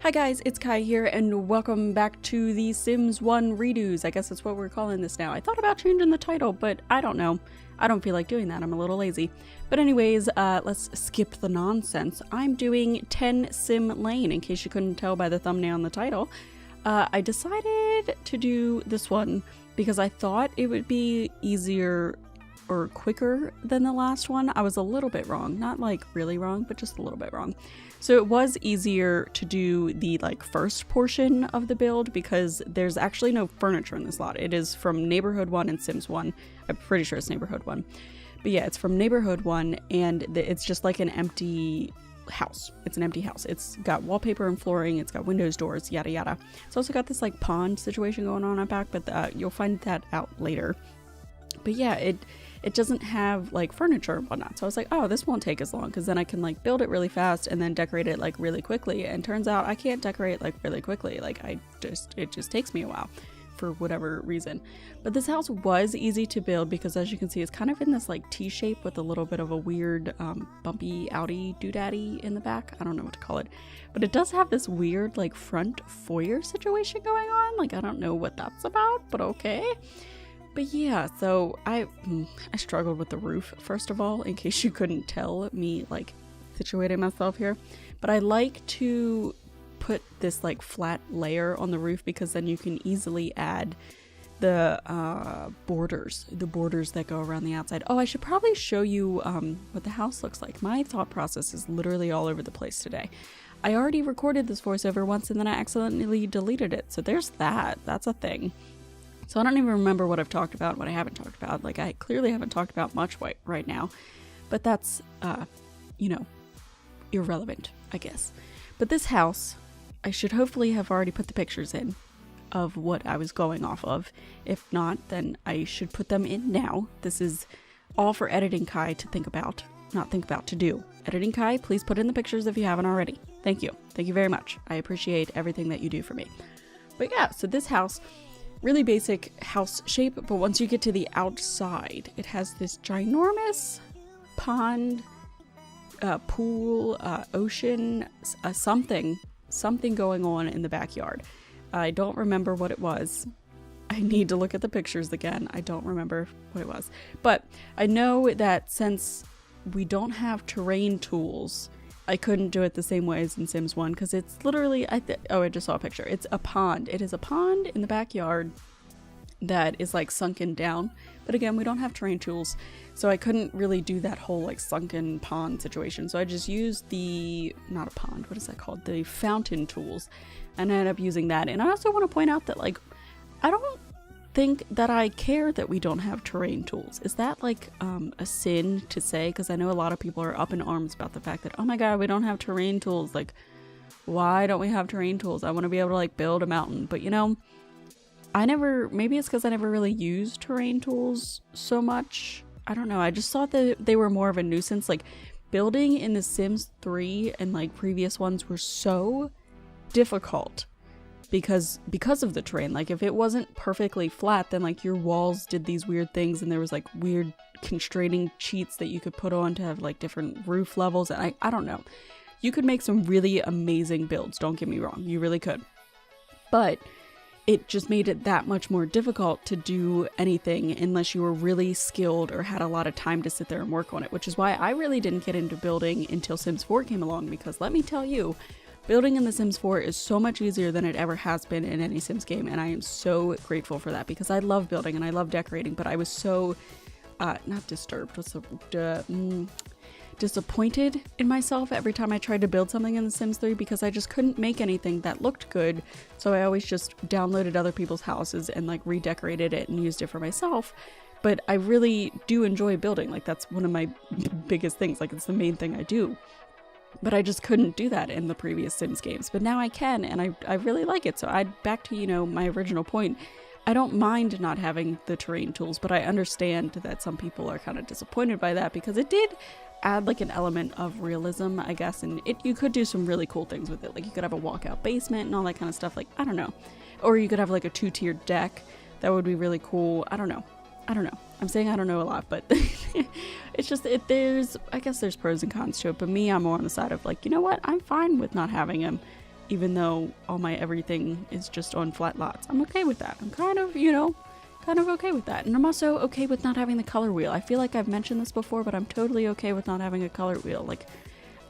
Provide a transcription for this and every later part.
Hi guys, it's Kai here, and welcome back to the Sims 1 redos. I guess that's what we're calling this now. I thought about changing the title, but I don't know. I don't feel like doing that. I'm a little lazy. But anyways, let's skip the nonsense. I'm doing 10 Sim Lane, in case you couldn't tell by the thumbnail and the title. I decided to do this one because I thought it would be easier or quicker than the last one. I was a little bit wrong. Not like really wrong, but just a little bit wrong. So it was easier to do the first portion of the build because there's actually no furniture in this lot. It is from Neighborhood 1 and Sims 1. I'm pretty sure it's Neighborhood 1. But yeah, it's from Neighborhood 1 and it's just like an empty house. It's an empty house. It's got wallpaper and flooring. It's got windows, doors, yada yada. It's also got this pond situation going on back, but you'll find that out later. But yeah, it doesn't have furniture and whatnot. So I was like, oh, this won't take as long because then I can build it really fast and then decorate it really quickly. And turns out I can't decorate really quickly. It just takes me a while for whatever reason. But this house was easy to build because, as you can see, it's kind of in this T shape with a little bit of a weird bumpy outy doodaddy in the back. I don't know what to call it, but it does have this weird front foyer situation going on. I don't know what that's about, but okay. But yeah, so I struggled with the roof, first of all, in case you couldn't tell me situating myself here. But I like to put this flat layer on the roof because then you can easily add the borders that go around the outside. Oh, I should probably show you what the house looks like. My thought process is literally all over the place today. I already recorded this voiceover once and then I accidentally deleted it. So there's that. That's a thing. So I don't even remember what I've talked about, what I haven't talked about. I clearly haven't talked about much right now. But that's, irrelevant, I guess. But this house, I should hopefully have already put the pictures in of what I was going off of. If not, then I should put them in now. This is all for Editing Kai to think about, not think about to do. Editing Kai, please put in the pictures if you haven't already. Thank you. Thank you very much. I appreciate everything that you do for me. But yeah, so this house, really basic house shape, but once you get to the outside, it has this ginormous pond, pool, ocean, something going on in the backyard. I don't remember what it was. I need to look at the pictures again. I don't remember what it was. But I know that since we don't have terrain tools, I couldn't do it the same way as in Sims 1 because it's literally, I just saw a picture. It's a pond. It is a pond in the backyard that is sunken down. But again, we don't have terrain tools, so I couldn't really do that whole sunken pond situation. So I just used not a pond, what is that called? The fountain tools. And I ended up using that. And I also want to point out that I don't think that I care that we don't have terrain tools. Is that a sin to say? Because I know a lot of people are up in arms about the fact that, oh my god, we don't have terrain tools. Why don't we have terrain tools? I want to be able to build a mountain. But maybe it's because I never really used terrain tools so much. I don't know. I just thought that they were more of a nuisance. Building in The Sims 3 and previous ones were so difficult because of the terrain. If it wasn't perfectly flat, then your walls did these weird things and there was weird constraining cheats that you could put on to have different roof levels. And I don't know. You could make some really amazing builds, don't get me wrong. You really could. But it just made it that much more difficult to do anything unless you were really skilled or had a lot of time to sit there and work on it, which is why I really didn't get into building until Sims 4 came along, because let me tell you, building in The Sims 4 is so much easier than it ever has been in any Sims game, and I am so grateful for that because I love building and I love decorating, but I was so, not disturbed, disappointed in myself every time I tried to build something in The Sims 3 because I just couldn't make anything that looked good. So I always just downloaded other people's houses and redecorated it and used it for myself. But I really do enjoy building. That's one of my biggest things. It's the main thing I do. But I just couldn't do that in the previous Sims games. But now I can, and I really like it. So back to, my original point. I don't mind not having the terrain tools, but I understand that some people are kind of disappointed by that because it did add an element of realism, I guess, and you could do some really cool things with it. You could have a walkout basement and all that kind of stuff. I don't know. Or you could have a 2-tiered deck. That would be really cool. I don't know. I'm saying I don't know a lot, but it's just, I guess there's pros and cons to it, but me, I'm more on the side of you know what? I'm fine with not having them. even though all my everything is just on flat lots. I'm okay with that. I'm kind of, you know, kind of okay with that. And I'm also okay with not having the color wheel. I feel like I've mentioned this before, but I'm totally okay with not having a color wheel. Like,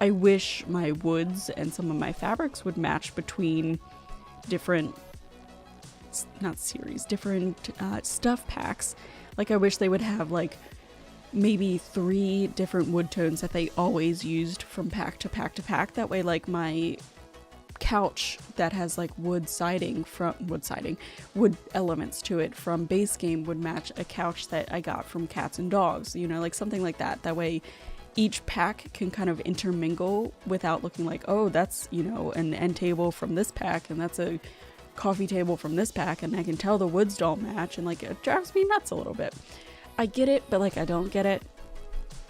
I wish my woods and some of my fabrics would match between different, not series, different stuff packs. Like, I wish they would have like maybe 3 different wood tones that they always used from pack to pack to pack. That way, like, my couch that has like wood elements to it from base game would match a couch that I got from Cats and Dogs, you know, like something like that. That way each pack can kind of intermingle without looking like, oh, that's, you know, an end table from this pack and that's a coffee table from this pack, and I can tell the woods don't match, and like it drives me nuts a little bit. I get it, but like I don't get it.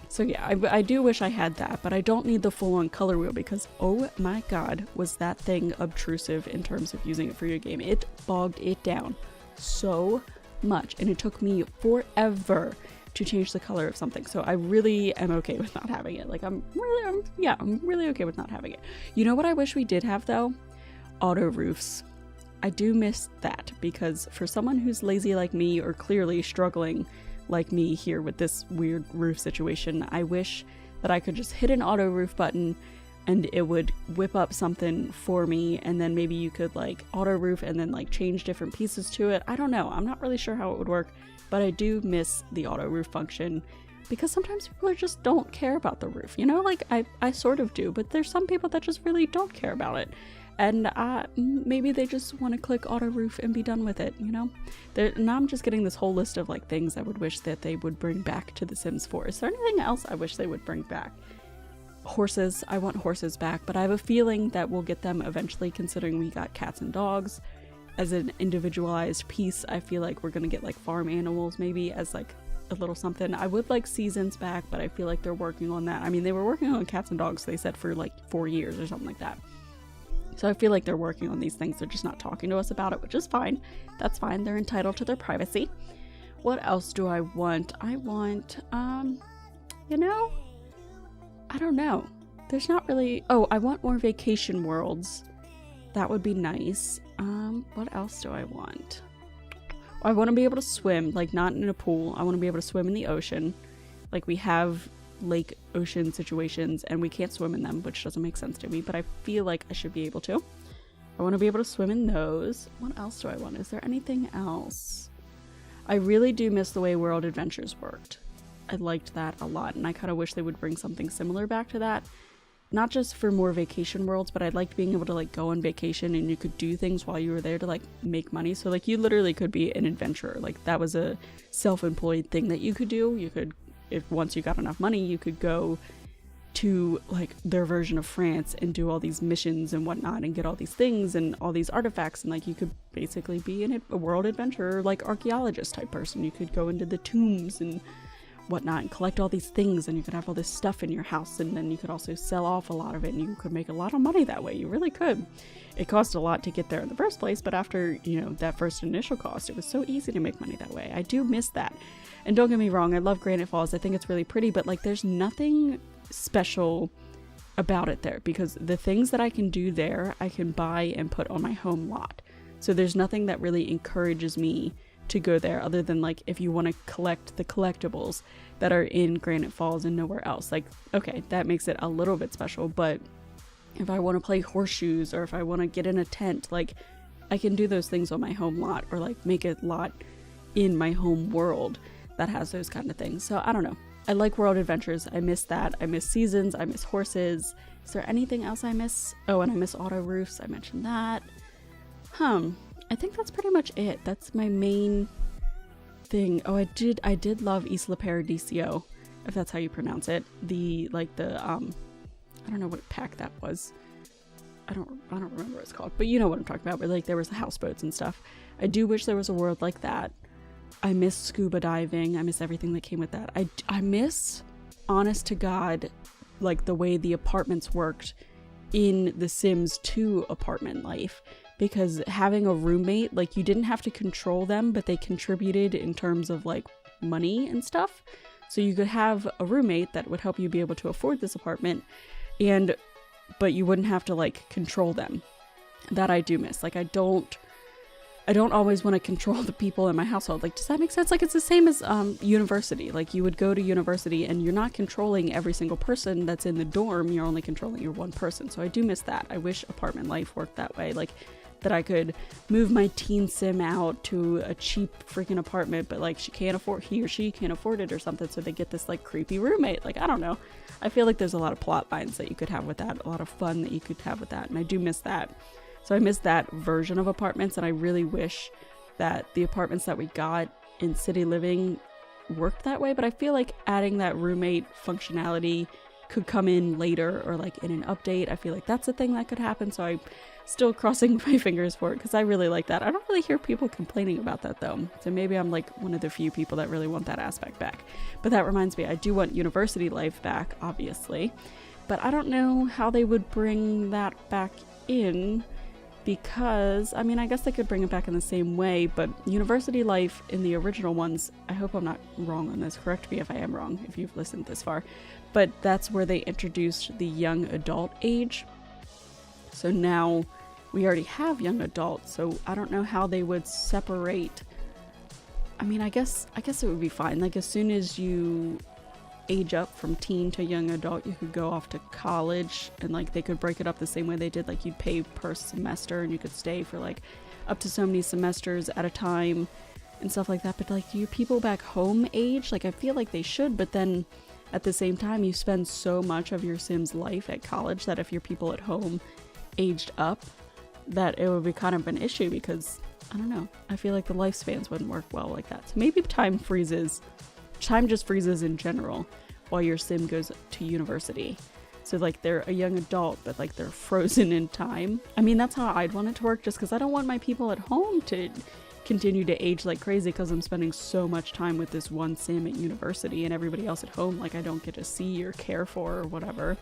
So yeah, I do wish I had that, but I don't need the full-on color wheel because, oh my god, was that thing obtrusive in terms of using it for your game. It bogged it down so much, and it took me forever to change the color of something. So I really am okay with not having it. Like, I'm really okay with not having it. You know what I wish we did have though? Auto roofs. I do miss that, because for someone who's lazy like me, or clearly struggling like me here with this weird roof situation, I wish that I could just hit an auto roof button and it would whip up something for me, and then maybe you could like auto roof and then like change different pieces to it. I don't know. I'm not really sure how it would work, but I do miss the auto roof function, because sometimes people just don't care about the roof, you know? Like, I sort of do, but there's some people that just really don't care about it. And maybe they just want to click auto roof and be done with it, you know? Now I'm just getting this whole list of like things I would wish that they would bring back to The Sims 4. Is there anything else I wish they would bring back? Horses. I want horses back, but I have a feeling that we'll get them eventually, considering we got cats and dogs as an individualized piece. I feel like we're gonna get like farm animals maybe as like a little something. I would like seasons back, but I feel like they're working on that. I mean, they were working on cats and dogs, they said, for like 4 years or something like that. So I feel like they're working on these things. They're just not talking to us about it, which is fine. That's fine. They're entitled to their privacy. What else do I want? I want, you know, I don't know. There's not really... Oh, I want more vacation worlds. That would be nice. What else do I want? I want to be able to swim, like not in a pool. I want to be able to swim in the ocean. Like, we have lake ocean situations and we can't swim in them, which doesn't make sense to me, but I feel like I should be able to. I want to be able to swim in those. What else do I want? Is there anything else? I really do miss the way World Adventures worked. I liked that a lot, and I kind of wish they would bring something similar back to that. Not just for more vacation worlds, but I liked being able to like go on vacation and you could do things while you were there to like make money. So like, you literally could be an adventurer. Like, that was a self-employed thing that you could do. You could, if once you got enough money, you could go to like their version of France and do all these missions and whatnot and get all these things and all these artifacts, and like you could basically be a world adventurer, like archaeologist type person. You could go into the tombs and whatnot and collect all these things, and you could have all this stuff in your house, and then you could also sell off a lot of it and you could make a lot of money that way. You really could. It cost a lot to get there in the first place, but after, you know, that first initial cost, it was so easy to make money that way. I do miss that. And don't get me wrong, I love Granite Falls. I think it's really pretty, but like, there's nothing special about it there, because the things that I can do there, I can buy and put on my home lot. So there's nothing that really encourages me to go there, other than like if you want to collect the collectibles that are in Granite Falls and nowhere else. Like, okay, that makes it a little bit special, but if I want to play horseshoes or if I want to get in a tent, like, I can do those things on my home lot, or like make a lot in my home world that has those kind of things. So I don't know. I like World Adventures. I miss that. I miss seasons. I miss horses. Is there anything else I miss? Oh, and I miss auto roofs. I mentioned that. I think that's pretty much it. That's my main thing. Oh, I did love Isla Paradiso, if that's how you pronounce it. I don't know what pack that was. I don't remember what it's called, but you know what I'm talking about, where like there was the houseboats and stuff. I do wish there was a world like that. I miss scuba diving. I miss everything that came with that. I miss, honest to God, like the way the apartments worked in The Sims 2 apartment life. Because having a roommate, like, you didn't have to control them, but they contributed in terms of like money and stuff. So you could have a roommate that would help you be able to afford this apartment, but you wouldn't have to like control them. that I do miss. Like I don't always want to control the people in my household. Like, does that make sense? Like, it's the same as university. Like, you would go to university and you're not controlling every single person that's in the dorm. You're only controlling your one person. So I do miss that. I wish apartment life worked that way. Like, that I could move my teen sim out to a cheap freaking apartment, but like he or she can't afford it or something. So they get this like creepy roommate. Like, I don't know. I feel like there's a lot of plot lines that you could have with that. A lot of fun that you could have with that. And I do miss that. So I miss that version of apartments, and I really wish that the apartments that we got in city living worked that way, but I feel like adding that roommate functionality could come in later or like in an update. I feel like that's a thing that could happen, so I'm still crossing my fingers for it because I really like that. I don't really hear people complaining about that though, so maybe I'm like one of the few people that really want that aspect back. But that reminds me, I do want university life back, obviously, but I don't know how they would bring that back in. Because, I mean, I guess they could bring it back in the same way, but university life in the original ones, I hope I'm not wrong on this, correct me if I am wrong, if you've listened this far, but that's where they introduced the young adult age. So now we already have young adult, so I don't know how they would separate. I mean, I guess it would be fine. Like, as soon as you age up from teen to young adult, you could go off to college, and like they could break it up the same way they did. Like, you'd pay per semester and you could stay for like up to so many semesters at a time and stuff like that. But like, do your people back home age? Like, I feel like they should, but then at the same time you spend so much of your Sim's life at college that if your people at home aged up, that it would be kind of an issue, because I don't know, I feel like the lifespans wouldn't work well like that. So maybe time just freezes in general while your Sim goes to university. So like they're a young adult, but like they're frozen in time. I mean, that's how I'd want it to work, just because I don't want my people at home to continue to age like crazy because I'm spending so much time with this one Sim at university and everybody else at home like I don't get to see or care for or whatever.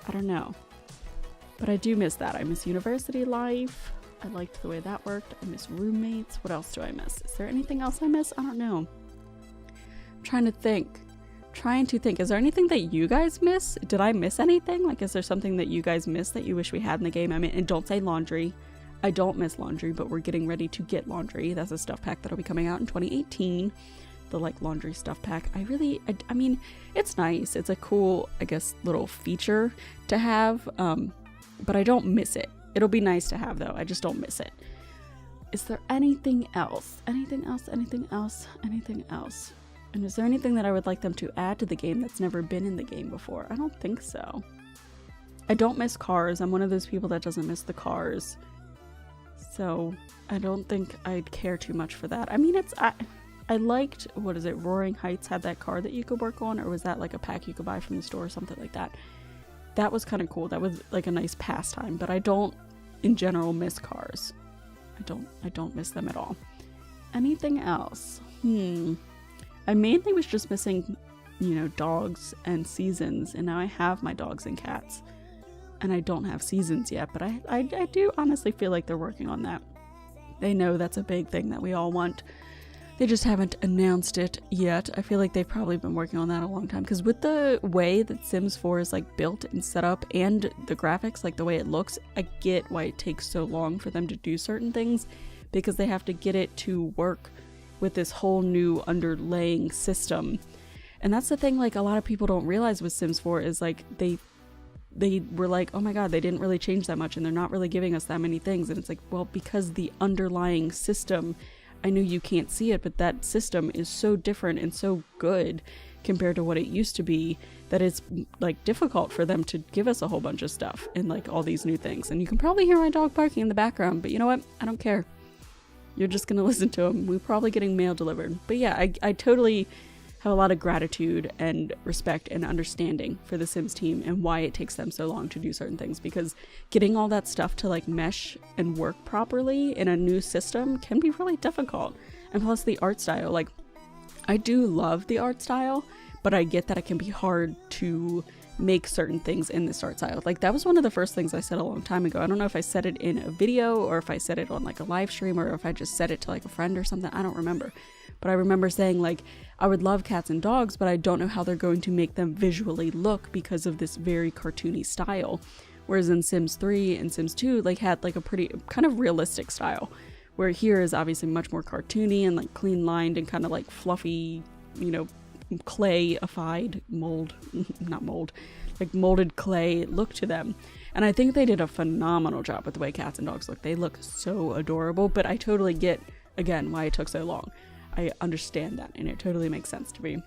I don't know. But I do miss that. I miss university life. I liked the way that worked. I miss roommates. What else do I miss? Is there anything else I miss? I don't know. Trying to think. Is there anything that you guys miss? Did I miss anything? Like, is there something that you guys miss that you wish we had in the game? I mean, and don't say laundry. I don't miss laundry, but we're getting ready to get laundry. That's a stuff pack that'll be coming out in 2018. The like laundry stuff pack. I mean, it's nice. It's a cool, I guess, little feature to have. But I don't miss it. It'll be nice to have though. I just don't miss it. Is there anything else? Anything else? And is there anything that I would like them to add to the game that's never been in the game before? I don't think so. I don't miss cars. I'm one of those people that doesn't miss the cars. So I don't think I'd care too much for that. I mean, I liked, what is it, Roaring Heights had that car that you could work on, or was that like a pack you could buy from the store or something like that? That was kind of cool. That was like a nice pastime, but I don't in general miss cars. I don't miss them at all. Anything else? I mainly was just missing, dogs and seasons, and now I have my dogs and cats, and I don't have seasons yet, but I do honestly feel like they're working on that. They know that's a big thing that we all want. They just haven't announced it yet. I feel like they've probably been working on that a long time, because with the way that Sims 4 is like built and set up, and the graphics, like the way it looks, I get why it takes so long for them to do certain things, because they have to get it to work with this whole new underlaying system. And that's the thing, like, a lot of people don't realize with Sims 4 is like they were like, oh my god, they didn't really change that much and they're not really giving us that many things. And it's like, well, because the underlying system, I know you can't see it, but that system is so different and so good compared to what it used to be, that it's like difficult for them to give us a whole bunch of stuff and like all these new things. And you can probably hear my dog barking in the background, but you know what? I don't care. You're just gonna listen to him. We're probably getting mail delivered. But yeah, I totally have a lot of gratitude and respect and understanding for the Sims team and why it takes them so long to do certain things, because getting all that stuff to like mesh and work properly in a new system can be really difficult. And plus the art style, like, I do love the art style, but I get that it can be hard to make certain things in this art style. Like, that was one of the first things I said a long time ago. I don't know if I said it in a video or if I said it on like a live stream or if I just said it to like a friend or something. I don't remember. But I remember saying, like, I would love cats and dogs, but I don't know how they're going to make them visually look because of this very cartoony style. Whereas in Sims 3 and Sims 2, like had like a pretty kind of realistic style, where here is obviously much more cartoony and like clean lined and kind of like fluffy, you know, clayified like molded clay look to them. And I think they did a phenomenal job with the way cats and dogs look. They look so adorable, but I totally get, again, why it took so long. I understand that, and it totally makes sense to me.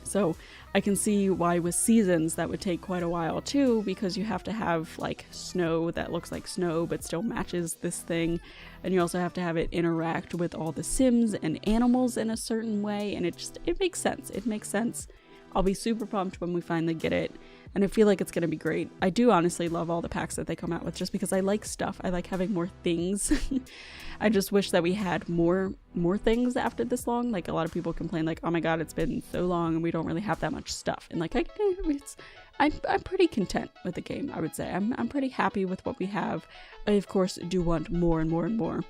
So I can see why with seasons that would take quite a while too, because you have to have like snow that looks like snow but still matches this thing, and you also have to have it interact with all the Sims and animals in a certain way, and it makes sense. It makes sense. I'll be super pumped when we finally get it, and I feel like it's going to be great. I do honestly love all the packs that they come out with, just because I like stuff. I like having more things. I just wish that we had more things after this long. Like, a lot of people complain like, oh my god, it's been so long and we don't really have that much stuff. And like, I'm pretty content with the game, I would say. I'm pretty happy with what we have. I of course do want more and more and more.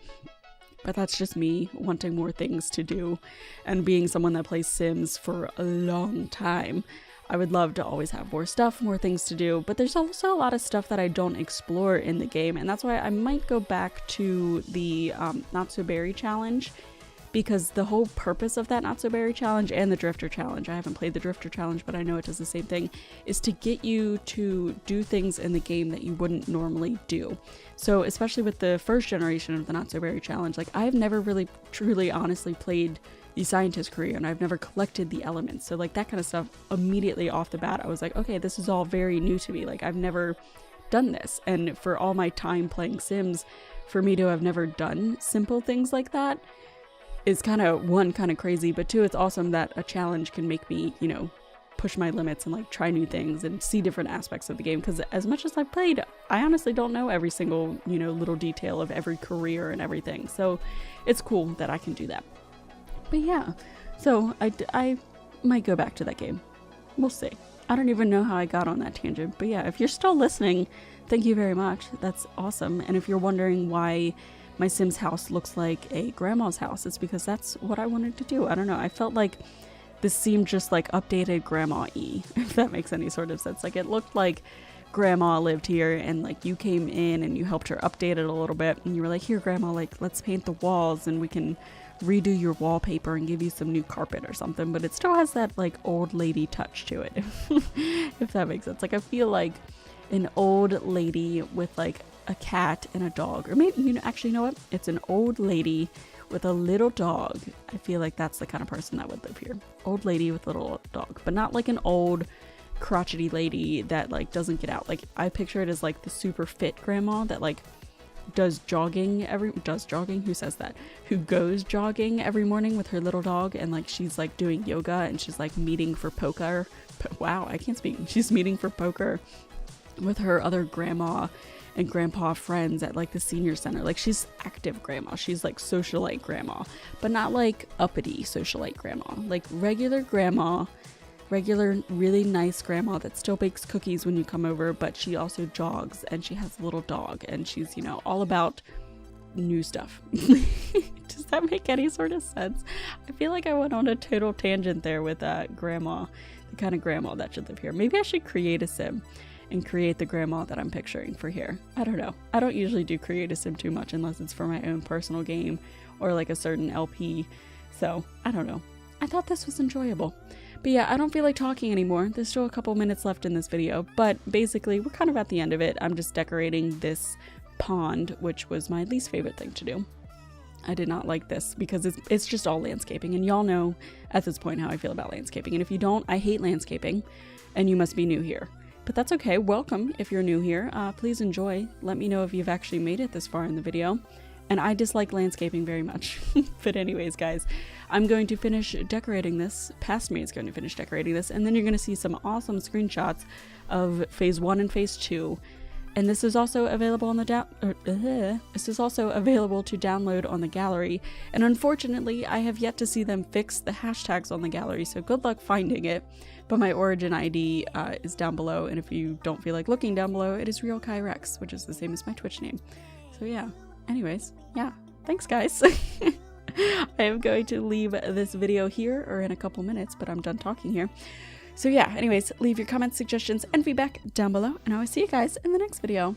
But that's just me wanting more things to do, and being someone that plays Sims for a long time. I would love to always have more stuff, more things to do, but there's also a lot of stuff that I don't explore in the game, and that's why I might go back to the Not So Berry challenge, because the whole purpose of that Not So Berry challenge and the Drifter challenge, I haven't played the Drifter challenge, but I know it does the same thing, is to get you to do things in the game that you wouldn't normally do. So especially with the first generation of the Not So Berry challenge, like, I've never really truly honestly played the scientist career, and I've never collected the elements, so like that kind of stuff, immediately off the bat I was like, okay, this is all very new to me. Like, I've never done this, and for all my time playing Sims, for me to have never done simple things like that is kind of, one, kind of crazy, but two, it's awesome that a challenge can make me, you know, push my limits and like try new things and see different aspects of the game, because as much as I've played, I honestly don't know every single, you know, little detail of every career and everything, so it's cool that I can do that. But yeah, so I might go back to that game. We'll see. I don't even know how I got on that tangent, but yeah, if you're still listening, thank you very much. That's awesome. And if you're wondering why my Sims house looks like a grandma's house, it's because that's what I wanted to do. I don't know. I felt like this seemed just like updated grandma-y, if that makes any sort of sense. Like, it looked like grandma lived here, and like you came in and you helped her update it a little bit, and you were like, here grandma, like, let's paint the walls and we can redo your wallpaper and give you some new carpet or something. But it still has that like old lady touch to it, if that makes sense. Like, I feel like an old lady with like a cat and a dog, or maybe, you know, actually, you know what, it's an old lady with a little dog. I feel like that's the kind of person that would live here. Old lady with a little dog, but not like an old crotchety lady that like doesn't get out. Like, I picture it as like the super fit grandma that like does jogging, who says that, who goes jogging every morning with her little dog, and like she's like doing yoga, and she's like meeting for poker. Wow, I can't speak. She's meeting for poker with her other grandma and grandpa friends at like the senior center. Like, she's active grandma. She's like socialite grandma, but not like uppity socialite grandma. Like regular grandma, regular really nice grandma that still bakes cookies when you come over, but she also jogs, and she has a little dog, and she's, you know, all about new stuff. Does that make any sort of sense? I feel like I went on a total tangent there with grandma, the kind of grandma that should live here. Maybe I should create a sim and create the grandma that I'm picturing for here. I don't know. I don't usually do create a sim too much unless it's for my own personal game or like a certain LP. So I don't know. I thought this was enjoyable. But yeah, I don't feel like talking anymore. There's still a couple minutes left in this video, but basically we're kind of at the end of it. I'm just decorating this pond, which was my least favorite thing to do. I did not like this because it's just all landscaping, and y'all know at this point how I feel about landscaping. And if you don't, I hate landscaping, and you must be new here. But that's okay. Welcome if you're new here. Please enjoy. Let me know if you've actually made it this far in the video. And I dislike landscaping very much. But anyways, guys, I'm going to finish decorating this. Past me is going to finish decorating this, and then you're going to see some awesome screenshots of phase 1 and phase 2. And this is also available on the this is also available to download on the gallery. And unfortunately, I have yet to see them fix the hashtags on the gallery, so good luck finding it. But my origin ID is down below, and if you don't feel like looking down below, it is RealKairex, which is the same as my Twitch name. So yeah. Anyways, yeah, thanks guys. I am going to leave this video here, or in a couple minutes, but I'm done talking here. So yeah, anyways, leave your comments, suggestions, and feedback down below, and I will see you guys in the next video.